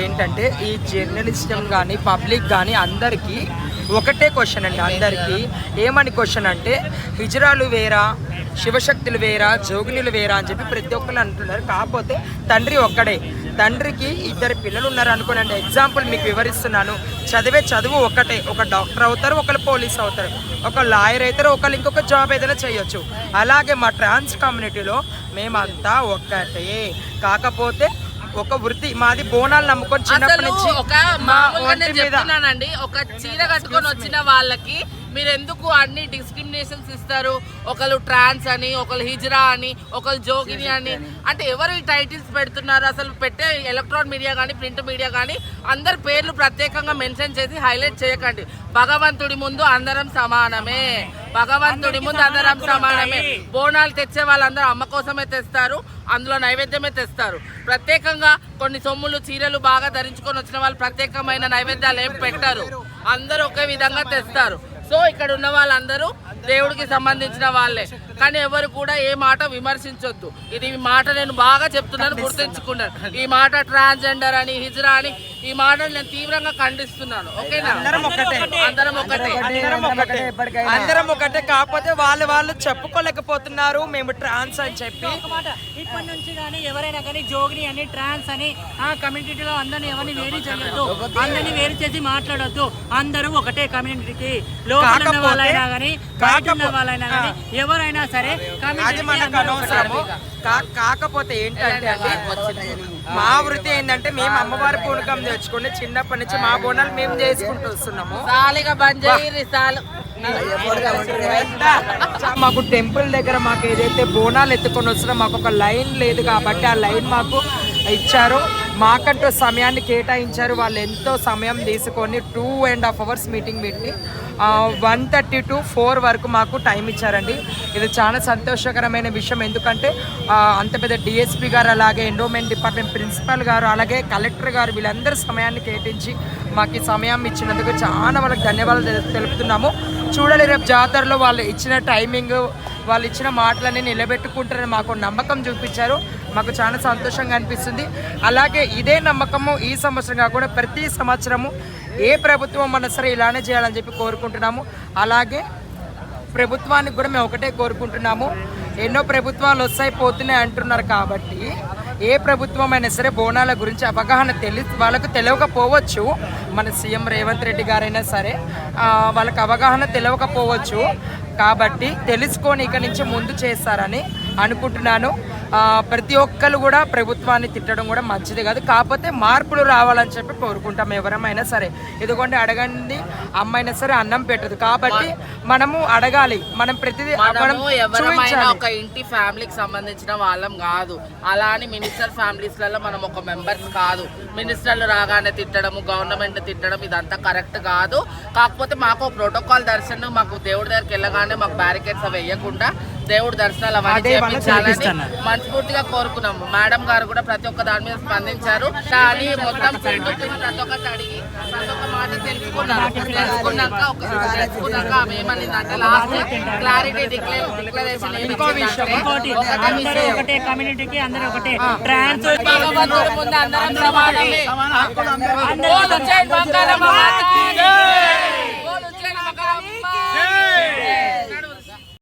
ఏంటంటే ఈ జర్నలిస్టం కానీ పబ్లిక్ కానీ అందరికీ ఒకటే క్వశ్చన్ అండి. అందరికీ ఏమని క్వశ్చన్ అంటే హిజ్రాలు వేరా, శివశక్తులు వేరా, జోగినులు వేరా అని చెప్పి ప్రతి ఒక్కరు అంటున్నారు. కాకపోతే తండ్రి ఒక్కడే. తండ్రికి 2 పిల్లలు ఉన్నారు అనుకోనండి. ఎగ్జాంపుల్ మీకు వివరిస్తున్నాను. చదివే చదువు ఒకటే. ఒక డాక్టర్ అవుతారు, ఒకరు పోలీస్ అవుతారు, ఒక లాయర్ అవుతారు, ఒకరు ఇంకొక జాబ్ ఏదైనా చేయొచ్చు. అలాగే మా ట్రాన్స్ కమ్యూనిటీలో మేమంతా ఒక్కటే. కాకపోతే ఒక వృత్తి మాది బోనాలు నమ్ముకొని చిన్నప్పటి నుంచి చెప్తున్నానండి. ఒక చీర కట్టుకొని వచ్చిన వాళ్ళకి మీరు ఎందుకు అన్ని డిస్క్రిమినేషన్స్ ఇస్తారు? ఒకళ్ళు ట్రాన్స్ అని, ఒకళ్ళు హిజ్రా అని, ఒకళ్ళు జోగిని అని. అంటే ఎవరు ఈ టైటిల్స్ పెడుతున్నారు? అసలు పెట్టే ఎలక్ట్రానిక్ మీడియా కానీ ప్రింట్ మీడియా కానీ అందరి పేర్లు ప్రత్యేకంగా మెన్షన్ చేసి హైలైట్ చేయకండి. భగవంతుడి ముందు అందరం సమానమే. భగవంతుడి ముందు అందరం సమానమే. బోనాలు తెచ్చే వాళ్ళందరూ అమ్మ కోసమే తెస్తారు, అందులో నైవేద్యమే తెస్తారు. ప్రత్యేకంగా కొన్ని సొమ్ములు చీరలు బాగా ధరించుకొని వచ్చిన వాళ్ళు ప్రత్యేకమైన నైవేద్యాలు ఏం పెట్టారు. అందరూ ఒకే విధంగా తెస్తారు. సో ఇక్కడ ఉన్న వాళ్ళందరూ దేవుడికి సంబంధించిన వాళ్ళే. కానీ ఎవరు కూడా ఏ మాట విమర్శించొద్దు. ఇది మాట నేను బాగా చెప్తున్నాను, గుర్తుంచుకున్నాను. ఈ మాట ట్రాన్స్జెండర్ అని, హిజ్రా అని, ఈ మాటలు నేను తీవ్రంగా ఖండిస్తున్నాను. ఓకేనా? అందరం ఒకటే. కాకపోతే వాళ్ళు చెప్పుకోలేకపోతున్నారు మేము ట్రాన్స్ అని చెప్పి. ఇప్పటి నుంచి కానీ ఎవరైనా కానీ జోగిని అని, ట్రాన్స్ అని ఆ కమ్యూనిటీలో అందరినీ ఎవరిని వేరు చేయొద్దు, అందరినీ వేరు చేసి మాట్లాడొద్దు. అందరూ ఒకటే కమ్యూనిటీకి. లోకల్ ఉన్న వాళ్ళైనా కానీ, బయట ఉన్న వాళ్ళైనా కానీ, ఎవరైనా సరే అది మనకు అనవసరము. కాకపోతే ఏంటంటే మా వృత్తి ఏంటంటే మేము అమ్మవారి పూనకం తెచ్చుకుని చిన్నప్పటి నుంచి మా బోనాలు మేము చేసుకుంటూ వస్తున్నాము. మాకు టెంపుల్ దగ్గర మాకు ఏదైతే బోనాలు ఎత్తుకొని వస్తున్నా మాకు ఒక లైన్ లేదు కాబట్టి ఆ లైన్ మాకు ఇచ్చారు. మాకంటూ సమయాన్ని కేటాయించారు. వాళ్ళు ఎంతో సమయం తీసుకొని 2.5 hours మీటింగ్ పెట్టి 1:30 to 4 వరకు మాకు టైం ఇచ్చారండి. ఇది చాలా సంతోషకరమైన విషయం. ఎందుకంటే అంత పెద్ద డిఎస్పీ గారు, అలాగే ఎండోమెంట్ డిపార్ట్మెంట్ ప్రిన్సిపల్ గారు, అలాగే కలెక్టర్ గారు వీళ్ళందరూ సమయాన్ని కేటాయించి మాకు ఈ సమయం ఇచ్చినందుకు చాలా వాళ్ళకి ధన్యవాదాలు తెలుపుతున్నాము. చూడాలి రేపు జాతరలో వాళ్ళు ఇచ్చిన టైమింగ్, వాళ్ళు ఇచ్చిన మాటలన్నీ నిలబెట్టుకుంటారని మాకు నమ్మకం చూపించారు. మాకు చాలా సంతోషంగా అనిపిస్తుంది. అలాగే ఇదే నమ్మకము ఈ సంవత్సరం కాకుండా ప్రతి సంవత్సరము ఏ ప్రభుత్వం అన్నా సరే ఇలానే చేయాలని చెప్పి కోరుకుంటున్నాము. అలాగే ప్రభుత్వానికి కూడా మేము ఒకటే కోరుకుంటున్నాము. ఎన్నో ప్రభుత్వాలు వస్తాయి పోతున్నాయి అంటున్నారు కాబట్టి ఏ ప్రభుత్వం అయినా సరే బోనాల గురించి అవగాహన వాళ్ళకు తెలియకపోవచ్చు. మన సీఎం రేవంత్ రెడ్డి గారైనా సరే వాళ్ళకి అవగాహన తెలియకపోవచ్చు. కాబట్టి తెలుసుకొని ఇక్కడి నుంచి ముందు చేస్తారని అనుకుంటున్నాను. ప్రతి ఒక్కరు కూడా ప్రభుత్వాన్ని తిట్టడం కూడా మంచిది కాదు. కాకపోతే మార్పులు రావాలని చెప్పి కోరుకుంటాం ఎవరమైనా సరే. ఎందుకంటే అడగండి అమ్మైనా సరే అన్నం పెట్టదు కాబట్టి మనము అడగాలి. మనం ప్రతిదీ ఎవరైనా ఒక ఇంటి ఫ్యామిలీకి సంబంధించిన వాళ్ళం కాదు. అలా అని మినిస్టర్ ఫ్యామిలీస్లలో మనం ఒక మెంబర్స్ కాదు. మినిస్టర్లు రాగానే తిట్టడము, గవర్నమెంట్ తిట్టడం ఇదంతా కరెక్ట్ కాదు. కాకపోతే మాకు ప్రోటోకాల్ దర్శనం, మాకు దేవుడి దగ్గరికి వెళ్ళగానే మాకు బ్యారికేడ్స్ అవి వేయకుండా దేవుడి దర్శనాలు అవన్నీ చేయించాలని మనస్ఫూర్తిగా కోరుకున్నాము. మేడం గారు కూడా ప్రతి ఒక్క దాని మీద స్పందించారు. కానీ మొత్తం ప్రతి ఒక్కటి అడిగి ప్రతి ఒక్క మాట తెలుసుకున్నాక ఆమె ఏమనిందంటే లాస్ట్ క్లారిటీ డిక్లరేషన్ ఒకటే కమ్యూనిటీకి అందరూ ఒకటే. ట్రాన్స్ ముందు అందరం సమానమే.